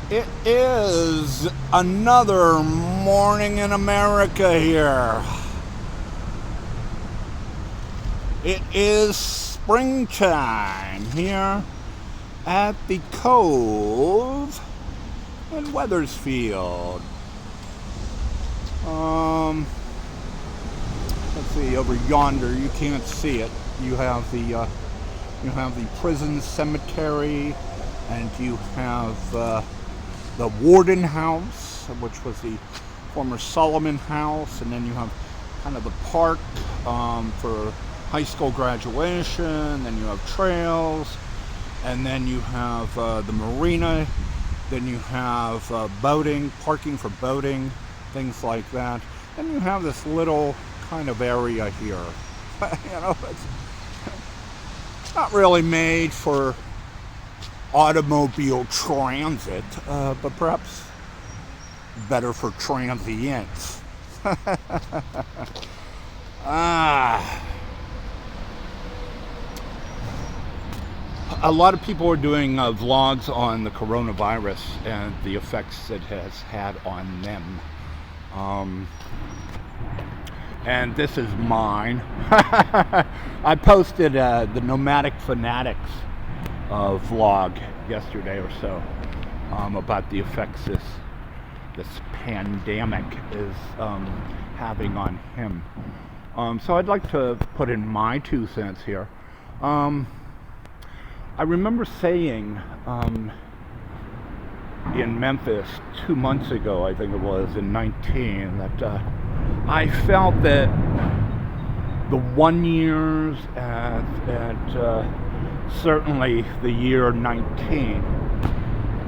It is another morning in America here. It is springtime here at the Cove in Weathersfield. Let's see, over yonder, you can't see it. You have the prison cemetery, and you have the Warden House, which was the former Solomon House, and then you have kind of the park for high school graduation. Then you have trails, and then you have the marina. Then you have boating, parking for boating, things like that. And you have this little kind of area here. It's not really made for automobile transit, but perhaps better for transients. A lot of people are doing vlogs on the coronavirus and the effects it has had on them. And this is mine. I posted the Nomadic Fanatics vlog yesterday or so about the effects this pandemic is having on him. So I'd like to put in my 2 cents here. I remember saying in Memphis 2 months ago, I think it was, in 19, that I felt that the 1 years and certainly the year 19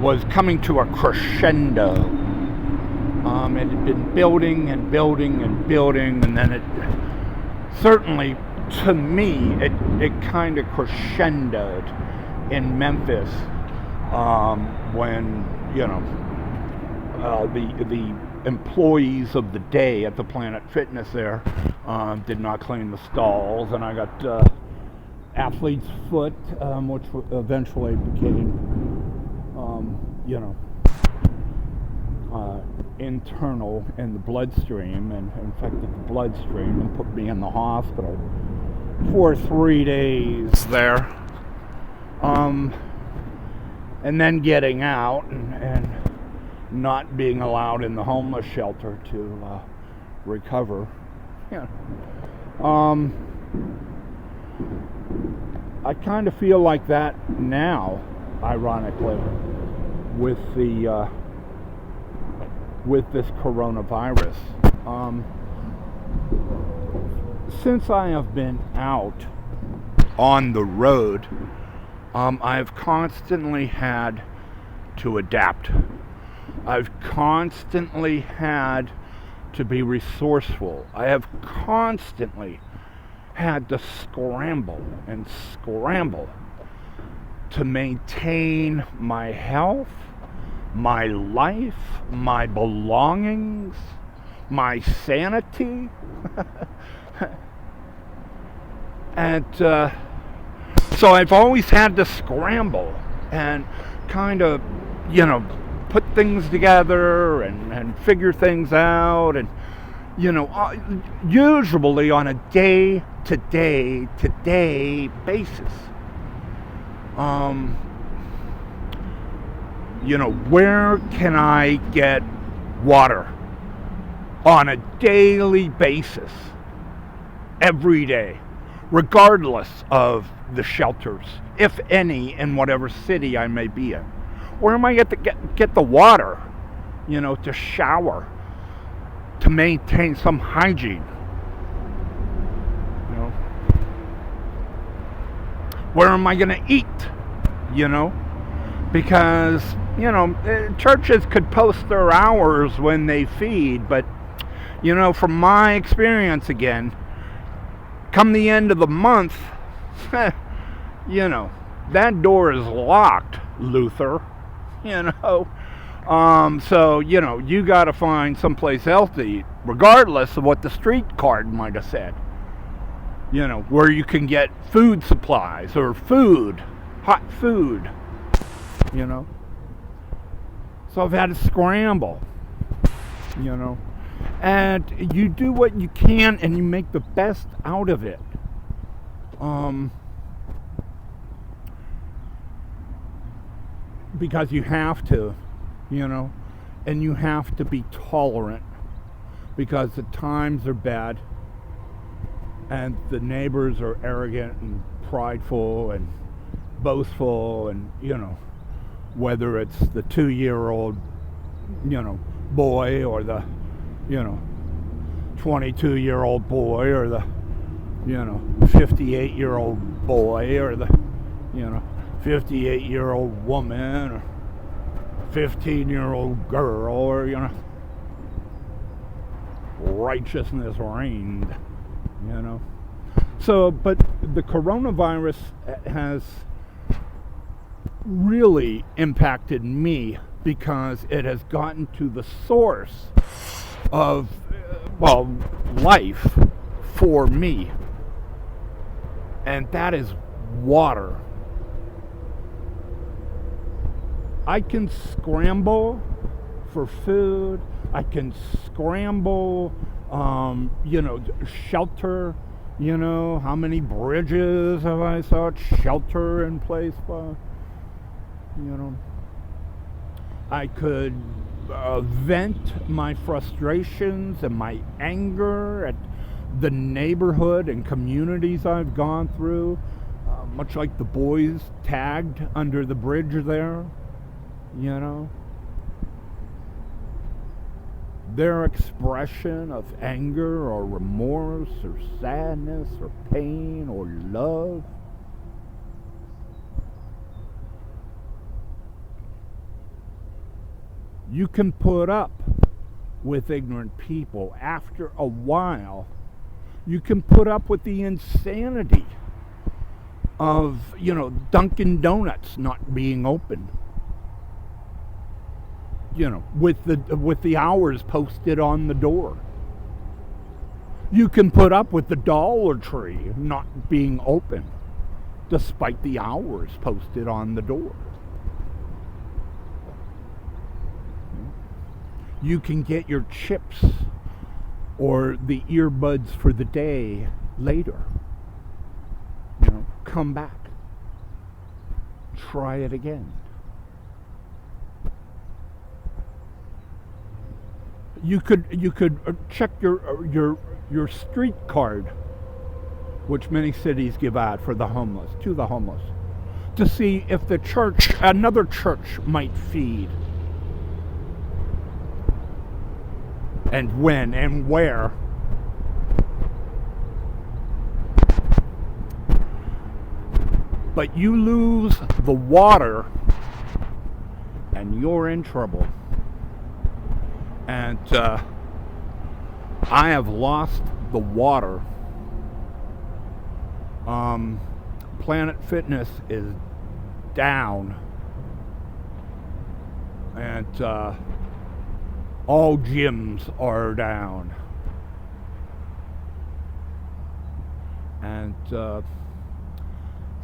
was coming to a crescendo. It had been building and building and building, and then it certainly, to me, it kind of crescendoed in Memphis when the employees of the day at the Planet Fitness there did not clean the stalls, and I got athlete's foot, which eventually became internal in the bloodstream and infected the bloodstream and put me in the hospital for 3 days there. And then getting out and not being allowed in the homeless shelter to recover. I kind of feel like that now, ironically, with this coronavirus. Since I have been out on the road, I've constantly had to adapt. I've constantly had to be resourceful. I have constantly had to scramble to maintain my health, my life, my belongings, my sanity. And so I've always had to scramble and kind of, put things together and figure things out, and, usually on a day-to-day basis. Where can I get water on a daily basis, every day, regardless of the shelters, if any, in whatever city I may be in? Where am I going to get the water, to shower, to maintain some hygiene? Where am I going to eat? Because, churches could post their hours when they feed, but, from my experience again, come the end of the month, that door is locked, Luther, So, you got to find someplace else to eat, regardless of what the street card might have said. Where you can get food supplies or hot food. So I've had to scramble, you know. And you do what you can and you make the best out of it. Because you have to, you know, and you have to be tolerant because the times are bad and the neighbors are arrogant and prideful and boastful, and, you know, whether it's the 2-year-old, you know, boy or the, you know, 22-year-old boy or the, you know, 58-year-old boy or the, you know, 58-year-old woman or 15-year-old girl, or, you know, righteousness reigned, you know. So, but the coronavirus has really impacted me because it has gotten to the source of, well, life for me. And that is water. I can scramble for food. I can scramble, you know, shelter. You know, how many bridges have I saw shelter in place by? You know, I could vent my frustrations and my anger at the neighborhood and communities I've gone through, much like the boys tagged under the bridge there, you know. Their expression of anger or remorse or sadness or pain or love. You can put up with ignorant people. After a while, you can put up with the insanity of, you know, Dunkin' Donuts not being open. You know, with the hours posted on the door. You can put up with the Dollar Tree not being open, despite the hours posted on the door. You can get your chips or the earbuds for the day later. You know, come back. Try it again. You could check your street card, which many cities give out for the homeless, to the homeless, to see if the church, another church, might feed, and when and where. But you lose the water, and you're in trouble. And I have lost the water. Planet Fitness is down. And all gyms are down. And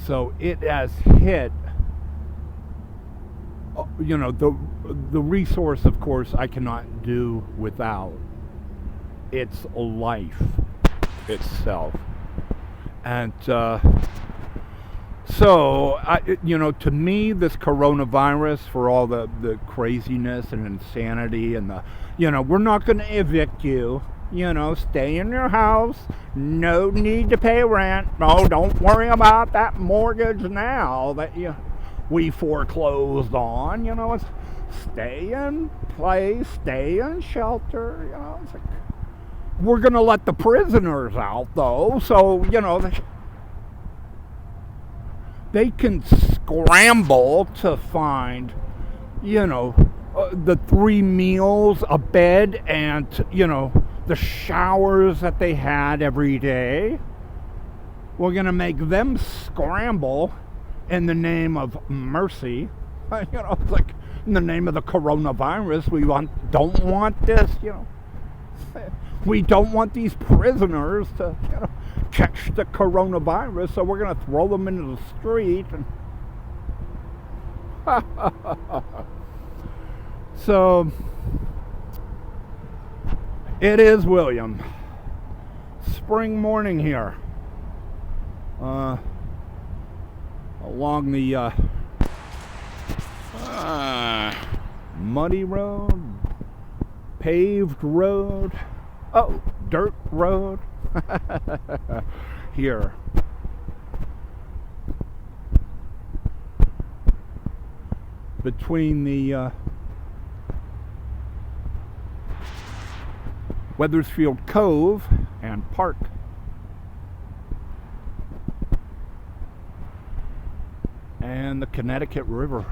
so it has hit, you know, the resource, of course, I cannot do without. It's life itself. And so, you know, to me, this coronavirus, for all the craziness and insanity and the, you know, we're not going to evict you. You know, stay in your house. No need to pay rent. No, don't worry about that mortgage now that we foreclosed on. You know, it's stay in place, stay in shelter. You know, it's like, we're going to let the prisoners out, though. So, you know, they can scramble to find, you know, the 3 meals, a bed, and, you know, the showers that they had every day. We're going to make them scramble in the name of mercy. You know, it's like in the name of the coronavirus, we don't want this, you know. We don't want these prisoners to, you know, catch the coronavirus, so we're going to throw them into the street. And So it is William. Spring morning here. Along the muddy road, paved road, dirt road here. Between the Wethersfield Cove and Park. And the Connecticut River.